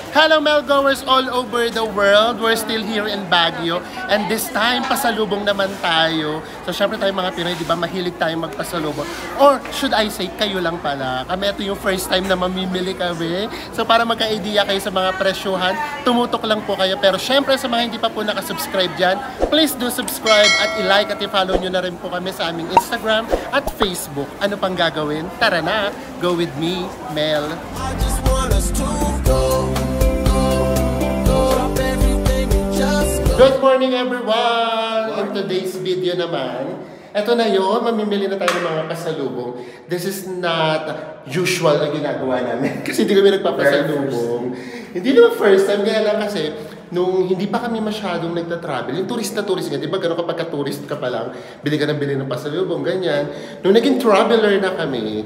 Hello Melgoers all over the world. We're still here in Baguio. And this time, pasalubong naman tayo. So syempre tayo mga Pinoy, di ba, mahilig tayong magpasalubong. Or should I say, kayo lang pala. Kami ito yung first time na mamimili kami. So para magka-idea kayo sa mga presyuhan, tumutok lang po kayo. Pero syempre sa mga hindi pa po nakasubscribe dyan, please do subscribe at i-like at i-follow nyo na rin po kami sa aming Instagram at Facebook. Ano pang gagawin? Tara na! Go with me, Mel. I just want us to go. Good morning everyone! In today's video naman, eto na yun, mamimili na tayo ng mga pasalubong. This is not usual na ginagawa namin kasi hindi kami nagpapasalubong. Hindi naman first time, kaya lang kasi nung hindi pa kami masyadong nagta-travel, yung tourist nga, di ba gano'n kapag ka-tourist ka pa lang, bili ka ng pasalubong, ganyan. Nung naging traveler na kami,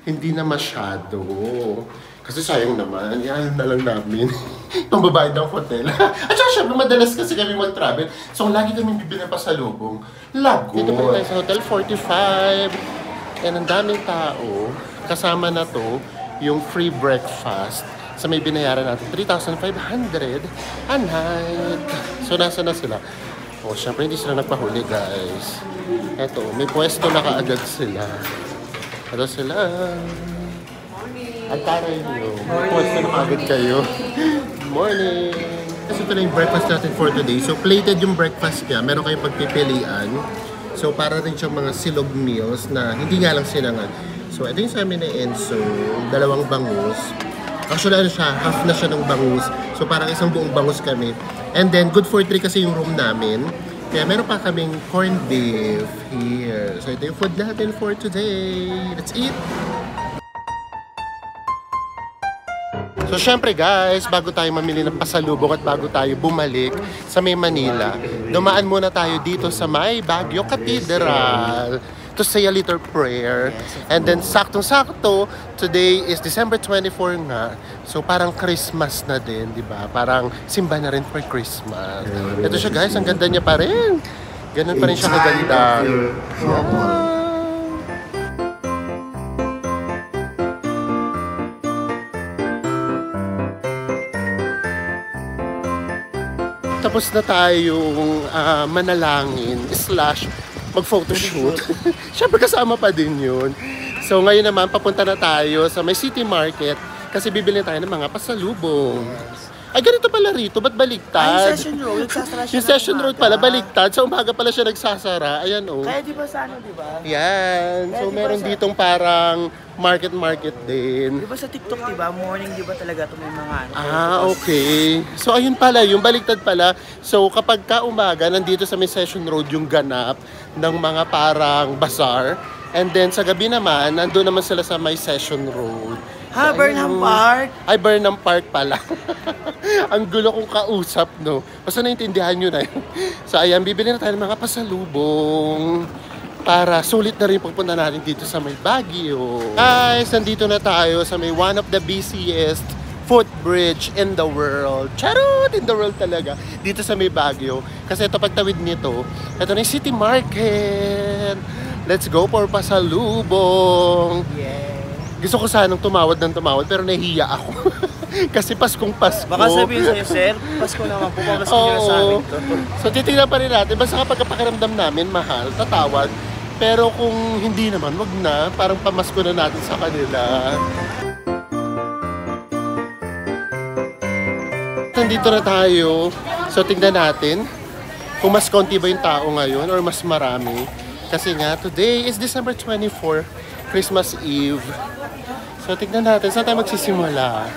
hindi na masyado. Kasi sayang naman, yan na lang namin. Pambabayad ng hotel. At saka syempre, madalas kasi kami mag-travel. So, lagi kami bibili ng pasalubong. Lagot. Dito pa tayo sa Hotel 45. And ang daming tao. Kasama na to, yung free breakfast. Sa may binayaran natin, 3,500 a night. So, nasa na sila? O, syempre, hindi sila nagpahuli, guys. Eto, may pwesto na kaagad sila. Ito sila. At taray nyo. Pwesto na kaagad kayo. Morning! Kasi ito na yung breakfast natin for today. So, plated yung breakfast niya. Meron kayong pagpipilian. So, para rin siyang mga silog meals na hindi nga lang sinangan. So, ito yung sa amin na Enzo. Dalawang bangus. Actually, ano siya, half na siya ng bangus. So, parang isang buong bangus kami. And then, good for 3 kasi yung room namin. Kaya meron pa kaming corned beef here. So, ito yung food natin for today. Let's eat! So, syempre guys, bago tayo mamili ng pasalubong at bago tayo bumalik sa May Manila, dumaan muna tayo dito sa May Baguio Cathedral to say a little prayer. And then, saktong-sakto, today is December 24 nga. So, parang Christmas na din, di ba? Parang simba na rin for Christmas. Ito siya guys, ang ganda niya pa rin. Ganun pa rin siya kaganda. Tapos na tayong manalangin / mag-photoshoot. Siyempre kasama pa din yun. So ngayon naman papunta na tayo sa may City Market kasi bibili tayo ng mga pasalubong. Ay, ganito pala rito. Ba't baliktad? Ay, Session Road. Nagsasara siya yung Session Road pala, baliktad. Sa umaga pala siya nagsasara. Ayan, oh. Kaya di ba sa ano, di ba? Yan. So, Kaya meron diba ditong parang market din. Di ba sa TikTok, di ba? Morning, di ba talaga ito may mga ano? Okay. So, ayun pala. Yung baliktad pala. So, kapag ka umaga, nandito sa may Session Road yung ganap ng mga parang bazaar. And then, sa gabi naman, nandun naman sila sa may Session Road. Ha, Burnham Park? Ay, Burnham Park pala. Ang gulo kong kausap, no? Basta naintindihan nyo na yun. So, ayan, bibili na tayo ng mga pasalubong para sulit na rin pagpunta natin dito sa may Baguio. Guys, nandito na tayo sa may one of the busiest footbridge in the world. Charot! In the world talaga. Dito sa may Baguio. Kasi ito, pagtawid nito, ito na yung City Market. Let's go for pasalubong. Yeah. Gusto ko sanang tumawad pero nahihiya ako. Kasi Paskong Pasko. Baka sabihin sa'yo, sir, Pasko naman po, pamasko nyo na sa amin to. So titignan pa rin natin, basta kapag pakiramdam namin mahal, tatawad. Pero kung hindi naman, wag na. Parang pamasko na natin sa kanila. Nandito na tayo. So tignan natin kung mas konti ba yung tao ngayon or mas marami. Kasi nga, today is December 24, Christmas Eve. So, tignan natin. Saan tayo magsisimula?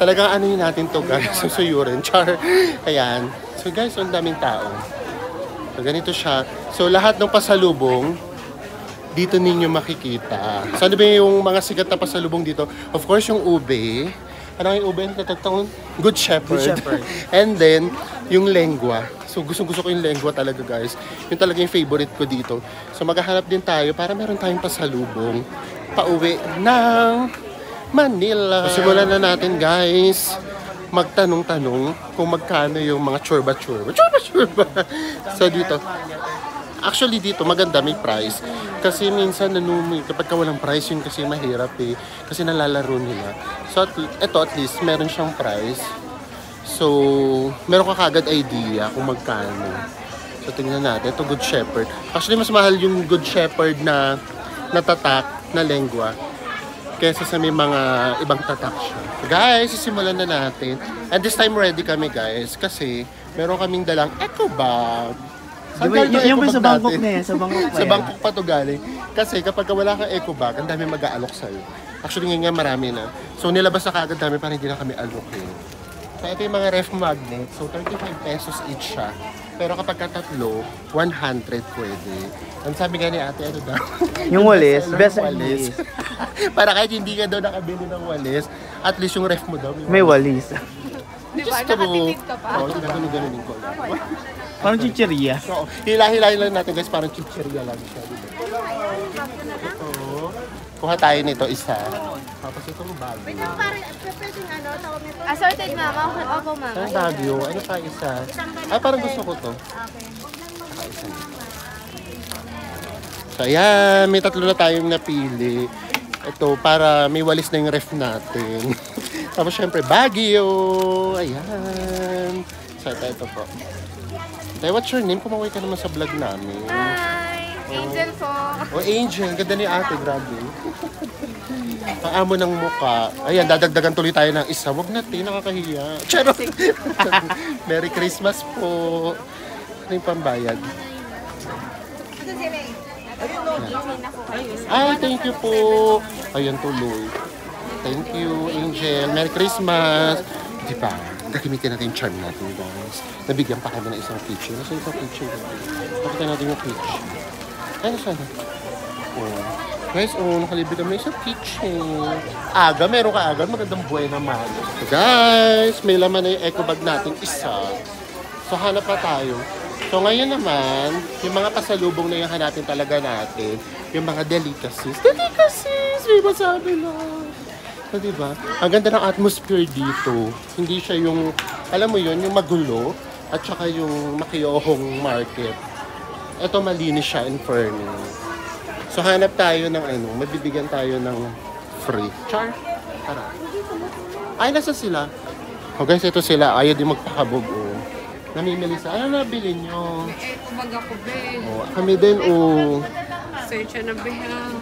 Talagang ano yun natin to, guys. Susuyurin. Char. Ayan. So, guys, ang daming tao. So, ganito siya. So, lahat ng pasalubong, dito ninyo makikita. So, ano ba yung mga sikat na pasalubong dito? Of course, yung ube. Ano yung ube? Good Shepherd. Good Shepherd. And then, yung lengua. So, gusto ko yung lengua talaga, guys. Yung talaga yung favorite ko dito. So, maghahanap din tayo para meron tayong pasalubong pauwi ng Manila. So, simulan na natin, guys, magtanong-tanong kung magkano yung mga churba. So, dito. Actually dito maganda, may price. Kasi minsan kapag walang price yun kasi mahirap eh. Kasi nalalaro nila. So at least meron siyang price. So meron ka kagad idea kung magkano. So tingnan natin, ito Good Shepherd. Actually mas mahal yung Good Shepherd na tatak na lengua kaysa sa may mga ibang tatak siya. So guys, sisimulan na natin. And this time ready kami guys kasi meron kaming dalang eco bag. Yung sa Bangkok na yan, sa Bangkok pa Sa Bangkok pa to galing. Kasi kapag wala kang eco bag, ang dami mag-aalok sa'yo. Actually ngayon marami na. So nilabas na kagad dami para hindi na kami alokin. So ito yung mga ref magnet. So 35 pesos each siya. Pero kapag katatlo, 100 pwede. Ang sabi nga ni ate, ano daw? Yung walis, best walis. Para kahit hindi ka daw nakabili ng walis, at least yung ref mo daw. may walis. Diba? Nakatipid ka pa. Oo, ganun yung ko. Parang chicheria. So, hila-hilahin lang natin guys, parang chicheria lang siya. Diba? Ito, kuha tayo nito isa. Tapos itong bagyo. Assorted, mama. Opo, mama. Ang bagyo, ano pa isa? Ay, parang gusto ko to. So, ayan, may tatlo na tayong napili. Ito, para may walis na yung ref natin. Tapos, syempre, bagyo. Ayan. So, ito po. Tay, what's your name? Kumaway ka naman sa vlog namin. Hi! Angel po. Oh, Angel. Ganda ni ate, grabe. Ang amo ng muka. Ayan, dadagdagan tuloy tayo ng isa. Huwag natin, nakakahiya. Charot! Merry Christmas po. Ano yung pambayad? Ay, thank you po. Ayan, tuloy. Thank you, Angel. Merry Christmas. Diba? Gagamitin natin yung charm natin, guys. Nabigyan pa kami ng isang picture. Nasa isang picture? Pakita natin yung picture. Ano sana? Oh. Guys, nakalibre kami ng isang picture. Aga, meron ka agad. Magandang buhay naman. So, guys, may laman na yung eco bag natin isa. So, hanap pa tayo. So, ngayon naman, yung mga pasalubong na yung hanapin talaga natin, yung mga delicacies. Delicacies! May masabi lang. So, diba? Ang ganda ng atmosphere dito. Hindi siya yung, alam mo yun, yung magulo at saka yung makiyohong market. Ito malinis siya in fairness. So, hanap tayo ng mabibigyan tayo ng free. Char? Tara. Ay, nasa sila? Oh, guys, ito sila. Ayaw din magpakabog, oh. Namimili sa, ano nabili nyo? Eco bag ako, be. Oh, kami din, oh. Search na, be, ha.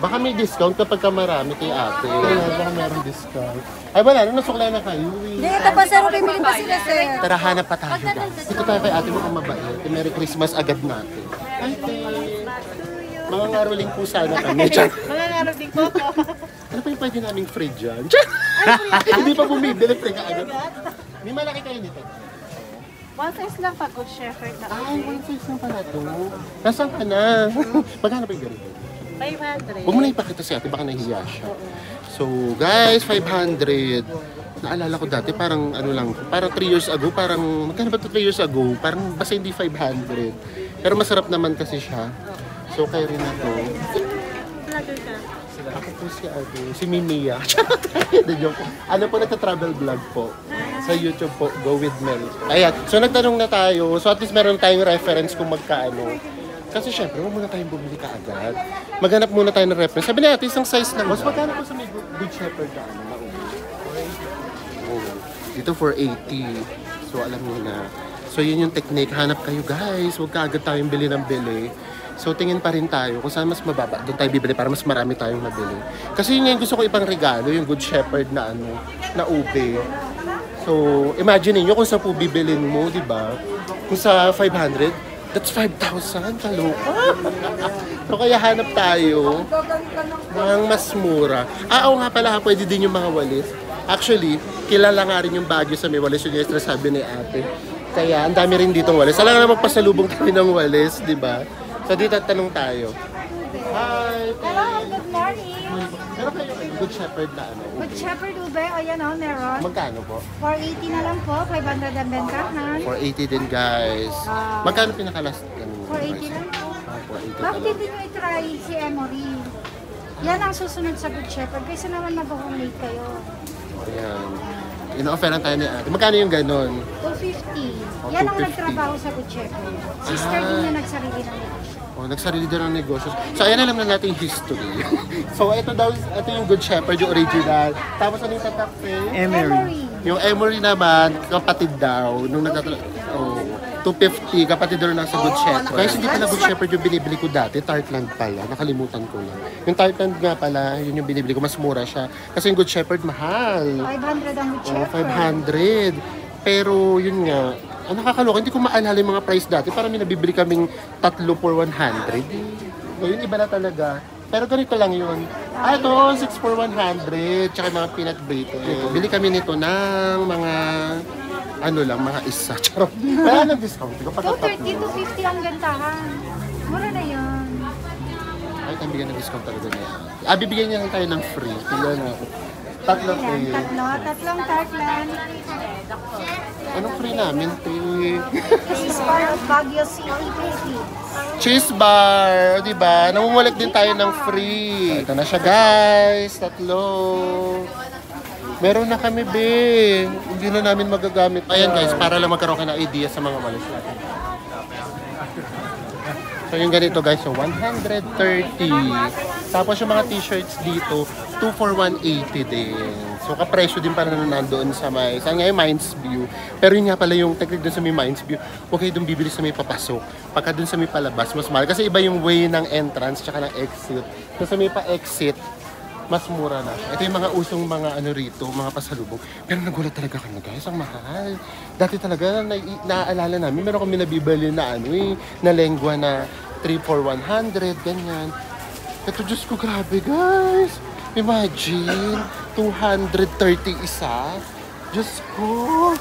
Baka may discount kapag ka marami kay ate. Baka meron discount. Ay, wala. Nasuklay na kayo. Hindi, tapos sir, bibili pa sila sir. Tara, hanap pa tayo, guys. Dito tayo kay ate mo kung mabait. Merry Christmas agad natin. Ay, mga ngaruling po sana kami. Mga narating po ko. Ano pa yung pwede naming free dyan? Hindi pa bumibili, free ka agad. May malaki kayo nito. One size lang pa, Good Shepherd na. Ay, one size lang pala ito. Nasaan ka na? Magkano ba yung ganito? 500. Huwag mo na ipakita si ate, baka nahihiya siya. So, guys, 500. Naalala ko dati, parang ano lang, parang 3 years ago, parang, magkano ba ito 3 years ago? Parang basta hindi 500. Pero masarap naman kasi siya. So, kayo rin na to. Vlogger ka. Ako po si Mimia. Ano po, nagta-travel vlog po. Sa YouTube po, Go With Mel. Ayan, so nagtanong na tayo. So at least meron tayong reference kung magkaano. Kasi syempre, huwag muna tayong bumili ka agad. Maghanap muna tayo ng reference. Sabi natin, isang size lang. Mas magkano po sa may Good Shepherd na oh, dito 480. So alam niyo na. So yun yung technique. Hanap kayo guys. Huwag ka agad tayong bili ng bili. So tingin pa rin tayo kung saan mas mababa. Doon tayo bibili para mas marami tayong mabili. Kasi yun yung gusto ko ipang regalo. Yung Good Shepherd na na ube. So imagine niyo kung saan po bibilin mo, di ba? Kung sa 500, that's 5,000, kaloka. So kaya hanap tayo ng mas mura. Oo nga pala, pwede din yung mga walis. Actually, kilala nga rin yung Baguio sa may walis. Yung sabi ni ate. Kaya ang dami rin ditong walis. Alam nga magpasalubong kami ng walis, di ba? So dito tanong tayo. Hi! Hello, good morning. Meron kayo Good Shepherd na Good Shepherd ube, o yan o, meron. Magkano po? 480 na lang po, 500 ang bentahan. 480 din guys. Magkano pinaka-last? 480 lang po. 480 Bakit talaga. hindi nyo i-try si Emory? Yan ang susunod sa Good Shepherd, kaysa naman mag-homemade kayo. Ayan. Ino-offeran tayo ni ate. Magkano yung ganon? 250. Yan ang 250. nagtrabaho sa Good Shepherd. Sister din niya nagsarili ng negosyo. Oh, nagsarili din ng negosyo. So, ayan, alam na natin yung history. So, ito yung Good Shepherd, yung original. Tapos, ano yung tatak Emery. Yung Emery naman, kapatid daw. Nung oh, 250, kapatid daw nasa Good Shepherd. Kaya hindi pala Good Shepherd yung binibili ko dati, Tartland pala. Nakalimutan ko lang. Yung Tartland nga pala, yun yung binibili ko. Mas mura siya. Kasi yung Good Shepherd, mahal. 500 ang Good Oh, Shepherd. 500. Pero, yun nga, ang nakakaloka, hindi ko maalala yung mga price dati. Parang may nabibili kaming 3 for 100. Ngayon, iba na talaga. Pero ganito lang yun. Ito, 6 for 100. Tsaka yung mga peanut butter. Bili kami nito ng mga, ano lang, mga isa. Charot. Wala nang discount. 230 to 50 ang gantahan. Mura na yun. Ay, ang bigyan ng discount talaga niya. Bibigyan niya lang tayo ng free. Tingnan na ako. Tatlong free. Tatlong Tartland. Anong free namin? This is part of Baguio City, baby. Cheese bar, o diba? Namumulit din tayo ng free. Ito na siya guys, 3. Meron na kami, be. Hindi na namin magagamit. Ayan guys, para lang magkaroon ka ng idea sa mga malis natin. So yung ganito guys, so 130. Tapos yung mga t-shirts dito, 2 for 180 din. So kapresyo din para nandoon sa may, saan nga yung Mines View. Pero yun nga pala yung technique dun sa may Mines View, huwag kayo dun bibili sa may papasok. Pagka dun sa may palabas, mas mahal. Kasi iba yung way ng entrance tsaka ng exit. So sa may pa-exit, mas mura na. Ito yung mga usong mga ano rito, mga pasalubong. Pero nagulat talaga kami guys, ang mahal. Dati talaga, naaalala namin, meron kami nabibili na ano na lengua na 3 for 100, ganyan. Ito, Diyos ko, grabe guys. Imagine, 230 isa. Diyos ko.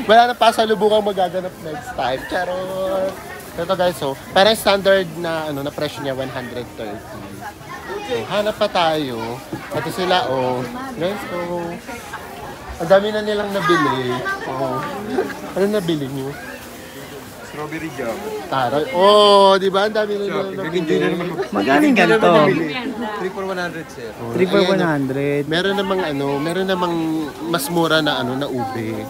Wala na pasalubong ang magaganap next time. Charot. Ito guys, so, parang standard na, ano, na presyo niya, 130. So, hanap pa tayo. Ito sila, oh. Guys, oh. Ang dami na nilang nabili. Oh. Ano nabili niyo? Strawberry jam. Taray. Oh, di ba? Ang dami na nilang nabili. Magaling ganito? 3 for 100, sir. 3 for 100. Meron namang mas mura na ano na ube.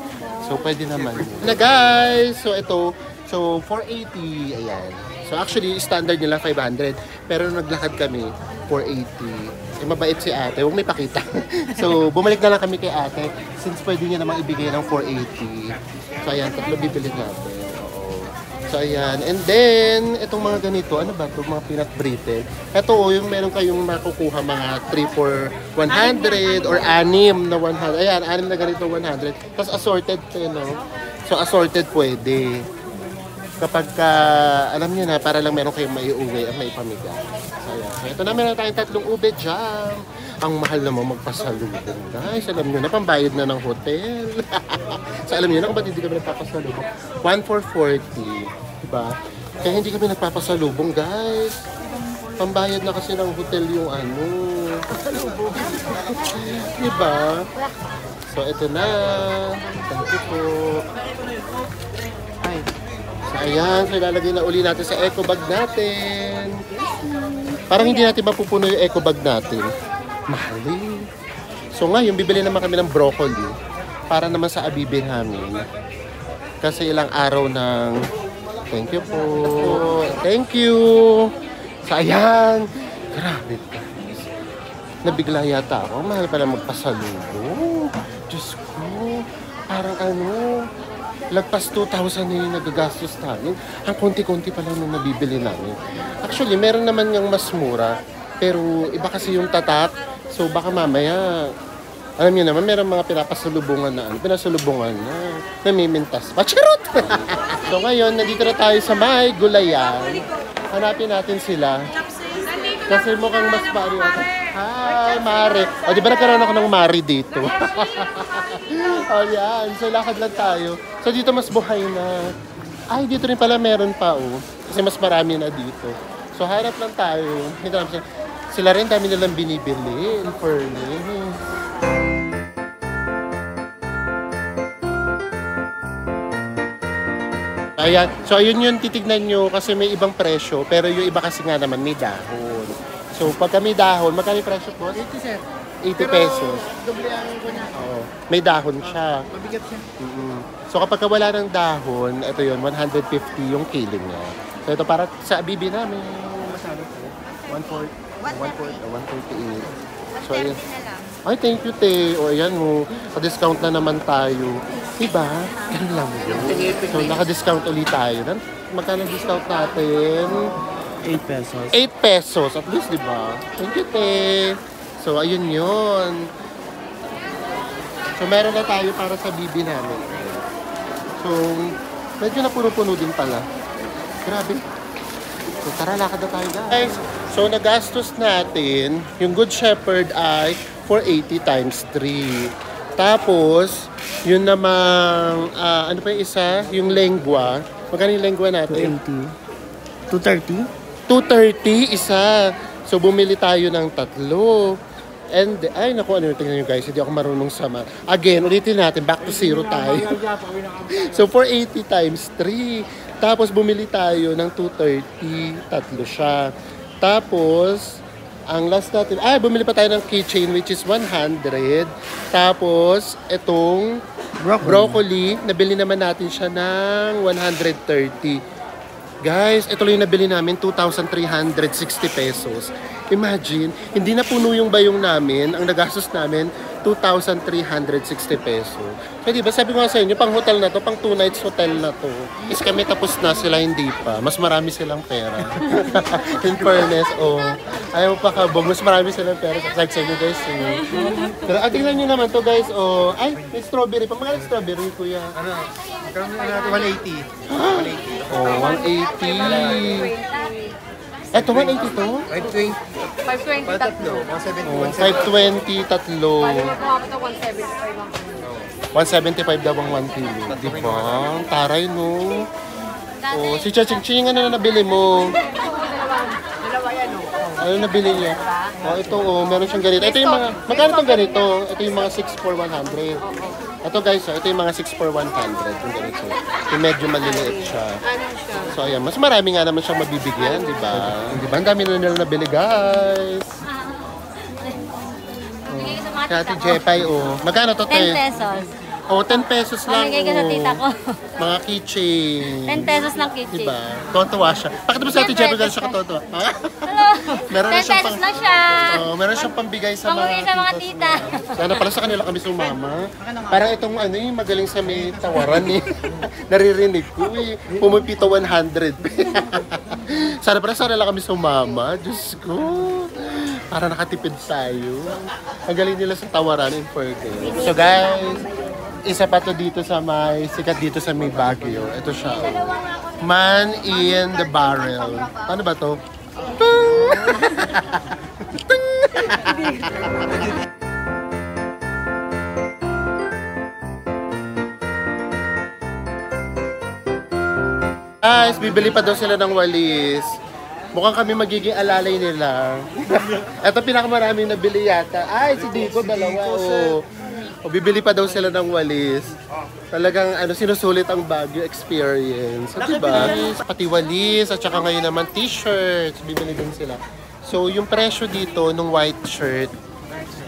So pwede naman. Na guys, so ito, so 480, ayan. So actually standard nila 500, pero naglakad kami 480. Mabait si ate, huwag may pakita. So bumalik na lang kami kay ate since pwede niya namang ibigay ng 480. So ayan, 3 bibili natin. So ayan, and then itong mga ganito, ano ba ito? Mga peanut brittle. Ito yung meron kayong makukuha mga 3 for 100 or 6 na 100. Ayan, 6 na ganito 100. Tapos assorted to, no? So assorted pwede. Kapag alam niyo na, para lang meron kayong maiuwi at maipamigay. So ayan, so ito na meron tayong 3 ube jam. Ang mahal naman magpasalubong, guys. Alam niyo na, pambayad na ng hotel. So alam niyo na kung ba't hindi kami nagpapasalubong. 1 for 40. Diba? Kaya hindi kami nagpapasalubong, guys. Pambayad na kasi ng hotel yung ano. Diba? So ito na. Thank you po. Ay. So ayan, so ilalagay na uli natin sa eco bag natin. Parang hindi natin mapupuno yung eco bag natin. Mahal eh. So ngayon, bibili naman kami ng broccoli para naman sa abibin namin. Kasi ilang araw ng... Thank you po. Thank you. So ayan. Grabe guys. Nabigla yata ako. Mahal pala magpasalubong. Diyos ko. Parang ano... Lagpas 2,000 na yung nagagastos namin. Ang konti-konti pa lang nung nabibili namin. Actually, meron naman yung mas mura. Pero iba kasi yung tatak. So baka mamaya, alam niyo naman, meron mga pinapasalubungan na, pinasalubungan na, namimintas. Pachirot! So ngayon, nandito na tayo sa may gulayan. Hanapin natin sila. Kasi mukhang mas pari ako. Hi, Mare. O, di ba nagkaroon ako ng Mare dito? O, yan. So, lakad lang tayo. So, dito mas buhay na. Ay, dito rin pala meron pa, oh. Kasi mas marami na dito. So, harap lang tayo. Sila rin, dami nilang binibili. In fairness. Ayan. So, ayun yung titignan nyo kasi may ibang presyo. Pero yung iba kasi nga naman may dahon. So, pagka may dahon, magkano yung presyo po? 80, sir. 80 pesos. Doble ang kunya. Oo. May dahon siya. Mabigat siya. So kapag wala ng dahon, ito yun, 150 yung kilo niya. So ito para sa bibi namin. Masano po? 148. So ayan. Ay, thank you, te. O ayan mo, ka-discount na naman tayo. Diba? Ganun lang yun. So naka-discount ulit tayo. Magkano discount natin? 8 pesos. 8 pesos at least, diba? Thank you, te. So ayun yun. So meron na tayo para sa bibi namin. So, medyo na puno-puno din pala. Grabe. So, tara, lakad na tayo, guys. So, nagastos natin, yung Good Shepherd ay 480 times 3. Tapos, yun namang, ano pa yung isa? Yung lengua. Magkano yung lengua natin? 280. 230? 230 isa. So, bumili tayo ng 3. And, ay naku, ano yung tingnan nyo guys, hindi ako marunong sama. Again, ulitin natin, back to zero tayo. So, 480 times 3. Tapos, bumili tayo ng 230, 3 siya. Tapos, ang last natin, bumili pa tayo ng keychain which is 100. Tapos, itong broccoli, nabili naman natin siya ng 130. Guys, ito lang yung nabili namin, 2,360 pesos. Imagine, hindi na puno yung bayong namin. Ang nagastos namin, 2,360 pesos. So, diba, sabi ko nga sa inyo, pang hotel na to, pang 2 nights hotel na to. Is kami tapos na, sila hindi pa. Mas marami silang pera. In fairness, ayaw pa kabog. Mas marami silang pera. Like sa inyo, guys. Pero, tingnan nyo naman to, guys. Ay, may strawberry. Pag mga strawberry, kuya. Ano? Magkano natin 180. 180. 180. Eto, 180 to? 520 tatlo. 520 tatlo. 175 daw ang 1 kilo. Di ba? Taray, no? Si Chaching Ching, ano na nabili mo? Dalawa yan, Ano nabili niya? Ito, meron siyang ganito. Ito yung mga, magkano itong ganito? Ito yung mga 6 for 100. Ito guys, ito yung mga 6 for 100. Yung ganito. Yung medyo maliliit siya. So ayan, mas marami nga naman siyang mabibigyan, di ba? Di ba? Ang dami na nila nabili, guys. Kaya Ate Jepay, magkano to, 10 pesos. 10 pesos lang. Pamigay ko sa tita ko. Mga keychain. 10 pesos lang kitchen. Diba? Tontuwa siya. Pakita mo sa Ate Jepay, gano'n siya katontuwa. Hello. Meron 10 pesos lang siya. Meron siyang pambigay sa Pamigay sa mga titos tita. mo. Sana pala sa kanila kami sumama. Parang itong yung magaling sa may tawaran eh. Naririnig ko eh. Pumipito 100. Sana pala sa kanila kami sumama. Diyos ko. Para nakatipid tayo. Ang galing nila sa tawaran in Fergus. So guys, isa pa to dito sa sikat dito sa may Baguio. Ito siya. Man in the Barrel. Ano ba to? Guys, bibili pa daw sila ng walis. Mukhang kami magiging alalay nila. Ito pinakamaraming nabili yata. Ay, si Dico, dalawa. Bibili pa daw sila ng walis. Talagang sinusulit ang Baguio experience. So, diba? Pati walis at saka ngayon naman t-shirts. Bibili din sila. So, yung presyo dito ng white shirt,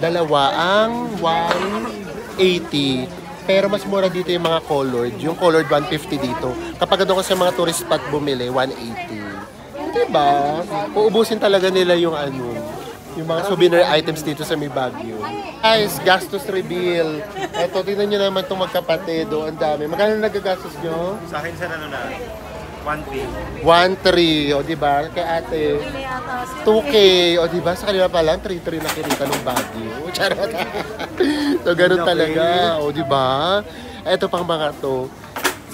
dalawa ang 180. Pero mas mura dito yung mga colored. Yung colored 150 dito. Kapag doon kasi mga tourist spot bumili, 180. Diba? Uubusin talaga nila yung yung mga souvenir items dito sa may Baguio. Guys, gastos reveal. Eto, tingnan nyo naman itong magkapatid. Ang dami. Magkano nagagastos nyo? Sa akin sana na 1.3. 1.3. O, diba? Kay ate. 2K. O, diba? Sa kanila pa lang, 3.3 na kinita ng Baguio. Charot. So, ganun talaga. O, diba? Eto pang mga to.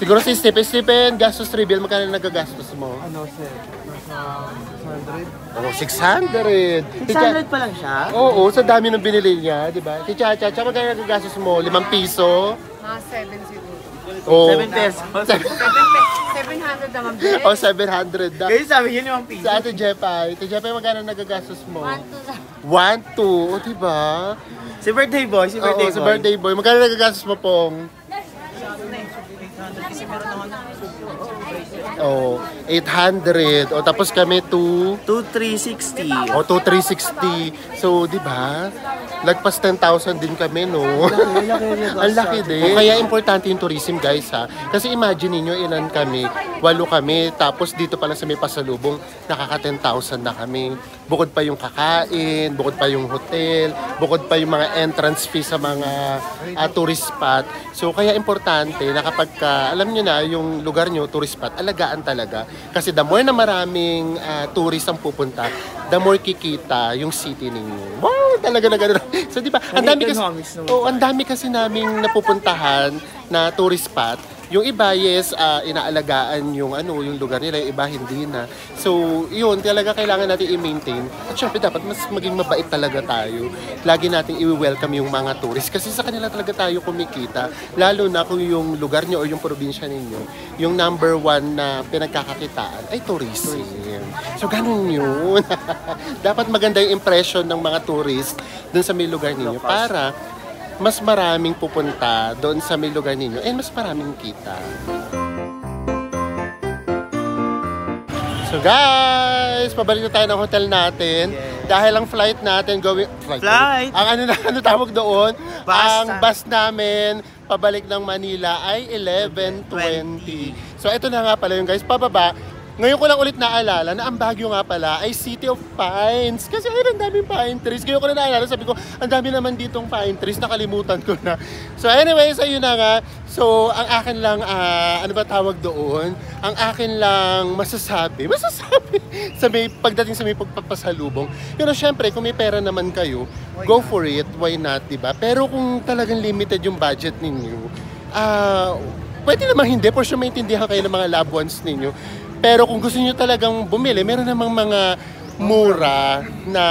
Siguro si Stephen, gastos reveal, magkano nagagastos mo? Sir? 600? 600. 600 pa lang siya? Oo, sa dami ng binili niya, di ba? Si Chacha, magkano nagagastos mo? 5 piso? Mga 7 siguro. Oh. 7 pesos. 700 naman, be. 700 daw. Kayo sabi yun yung piso. Sa Ate Jepay, magkano nagagastos mo? 1, 2, 1, 2, o diba? Si birthday boy, si birthday Oo, sa birthday boy. Magkano nagagastos mo pong? Oh, 800. O tapos kami 2,360. O 2,360. So, di ba? Lagpas 10,000 din kami, no? Ang laki din. Kaya importante yung tourism, guys, ha? Kasi imagine niyo ilan kami, 8 kami, tapos dito pa lang sa may pasalubong, nakaka 10,000 na kami. Bukod pa yung kakain, bukod pa yung hotel, bukod pa yung mga entrance fee sa mga tourist spot. So, kaya importante na kapag alam nyo na yung lugar nyo, tourist spot, alagaan talaga. Kasi the more na maraming tourist ang pupunta, the more kikita yung city ninyo. Wow, talaga na gano'n. So, di ba, ang dami kasi naming napupuntahan na tourist spot. Yung iba, yes, inaalagaan yung lugar nila, yung iba hindi na. So, yun, talaga kailangan natin i-maintain. At syempre, dapat mas maging mabait talaga tayo. Lagi natin i-welcome yung mga tourists kasi sa kanila talaga tayo kumikita. Lalo na kung yung lugar nyo o yung probinsya ninyo, yung number 1 na pinagkakakitaan ay tourism. So, ganun yun. Dapat maganda yung impression ng mga tourists dun sa may lugar ninyo para mas maraming pupunta doon sa may lugar ninyo and mas maraming kita. So guys, pabalik na tayo ng hotel natin. Dahil ang flight natin ang tawag doon? Ang bus namin pabalik ng Manila ay 11:20. So ito na nga pala yung guys, pababa. Ngayon ko lang ulit naalala na ang Baguio nga pala ay City of Pines. Kasi ayun, ang daming pine trees. Ngayon ko na naalala, sabi ko, ang dami naman ditong pine trees. Nakalimutan ko na. So anyways, ayun na nga. So, ang akin lang, ano ba tawag doon? Ang akin lang masasabi sa pagdating sa may pagpapasalubong. Pero syempre, kung may pera naman kayo, go for it. Why not, diba? Pero kung talagang limited yung budget ninyo, pwede namang hindi. For sure, maintindihan kayo ng mga loved ones ninyo. Pero kung gusto niyo talagang bumili, meron namang mga mura na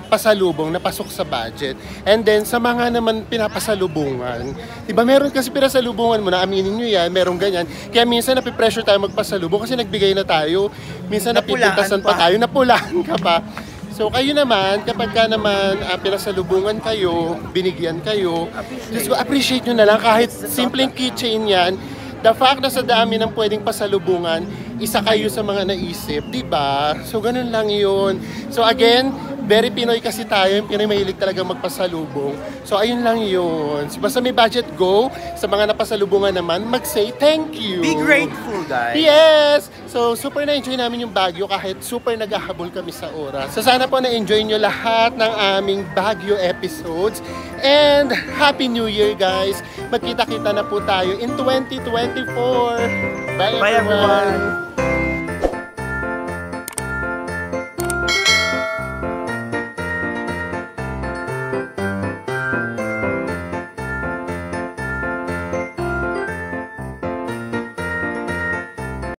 pasalubong na pasok sa budget. And then, sa mga naman pinapasalubungan, diba meron kasi pinasalubungan mo na, aminin nyo yan, meron ganyan. Kaya minsan napipressure tayo magpasalubong kasi nagbigay na tayo. Minsan napipintasan pa tayo, napulahan ka pa. So kayo naman, kapag ka naman pinasalubungan kayo, binigyan kayo, appreciate nyo na lang kahit simpleng keychain yan. The fact na sa dami ng pwedeng pasalubungan, isa kayo sa mga naisip, di ba? So, ganun lang yun. So, again, very Pinoy kasi tayo. Yung Pinoy mahilig talaga magpasalubong. So, ayun lang yun. So, basta may budget, go. Sa mga napasalubungan naman, mag-say thank you. Be grateful, guys. Yes! So, super na-enjoy namin yung Baguio kahit super naghahabol kami sa oras. So, sana po na-enjoy nyo lahat ng aming Baguio episodes. And Happy New Year, guys! Magkita-kita na po tayo in 2024. Bye, everyone!